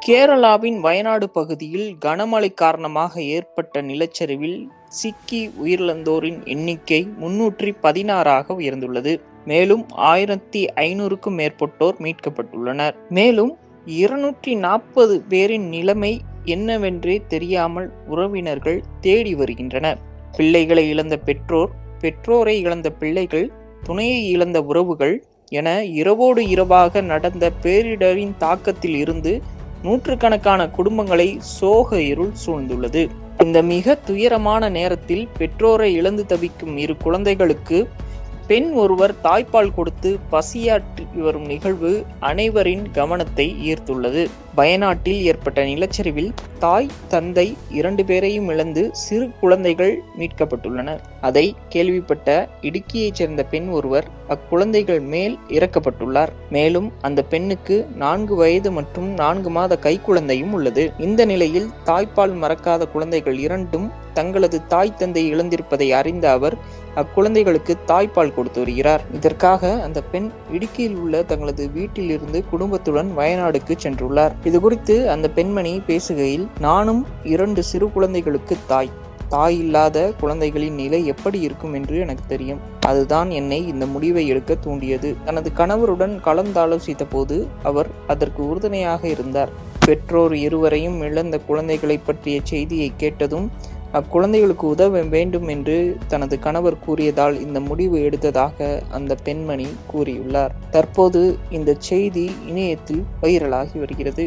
கேரளாவின் வயநாடு பகுதியில் கனமழை காரணமாக ஏற்பட்ட நிலச்சரிவில் சிக்கி உயிரிழந்தோரின் எண்ணிக்கை 316ஆக உயர்ந்துள்ளது. மேலும் 1500க்கும் மேற்பட்டோர் மீட்கப்பட்டுள்ளனர். மேலும் 240 பேரின் நிலைமை என்னவென்றே தெரியாமல் உறவினர்கள் தேடி வருகின்றனர். பிள்ளைகளை இழந்த பெற்றோர், பெற்றோரை இழந்த பிள்ளைகள், துணையை இழந்த உறவுகள் என இரவோடு இரவாக நடந்த பேரிடரின் தாக்கத்தில் இருந்து நூற்றுக்கணக்கான குடும்பங்களை சோக இருள் சூழ்ந்துள்ளது. இந்த மிக துயரமான நேரத்தில் பெற்றோரை இழந்து தவிக்கும் 2 குழந்தைகளுக்கு பெண் ஒருவர் தாய்ப்பால் கொடுத்து பசியாற்றி வரும் நிகழ்வு அனைவரின் கவனத்தை ஈர்த்துள்ளது. வயநாட்டில் ஏற்பட்ட நிலச்சரிவில் தாய், தந்தை 2 பேரையும் இழந்து சிறு குழந்தைகள் மீட்கப்பட்டுள்ளனர். அதை கேள்விப்பட்ட இடுக்கியைச் சேர்ந்த பெண் ஒருவர் அக்குழந்தைகள் மேல் இறக்கப்பட்டுள்ளார். மேலும் அந்த பெண்ணுக்கு 4 வயது மற்றும் 4 மாத கைக்குழந்தையும் உள்ளது. இந்த நிலையில் தாய்ப்பால் மறக்காத குழந்தைகள் 2ம் தங்களது தாய் தந்தை இழந்திருப்பதை அறிந்த அவர் அக்குழந்தைகளுக்கு தாய்ப்பால் கொடுத்து வருகிறார். இதற்காக அந்த பெண் இடுக்கியில் உள்ள தங்களது வீட்டில் இருந்து குடும்பத்துடன் வயநாடுக்கு சென்றுள்ளார். இது குறித்து அந்த பெண்மணி பேசுகையில், நானும் 2 சிறு குழந்தைகளுக்கு தாய் இல்லாத குழந்தைகளின் நிலை எப்படி இருக்கும் என்று எனக்கு தெரியும். அதுதான் என்னை இந்த முடிவை எடுக்க தூண்டியது. தனது கணவருடன் கலந்தாலோசித்த போது அவர் அதற்கு உறுதுணையாக இருந்தார். பெற்றோர் இருவரையும் இழந்த குழந்தைகளை பற்றிய செய்தியை கேட்டதும் அக்குழந்தைகளுக்கு உதவ வேண்டும் என்று தனது கணவர் கூறியதால் இந்த முடிவு எடுத்ததாக அந்த பெண்மணி கூறியுள்ளார். தற்போது இந்த செய்தி இணையத்தில் வைரலாகி வருகிறது.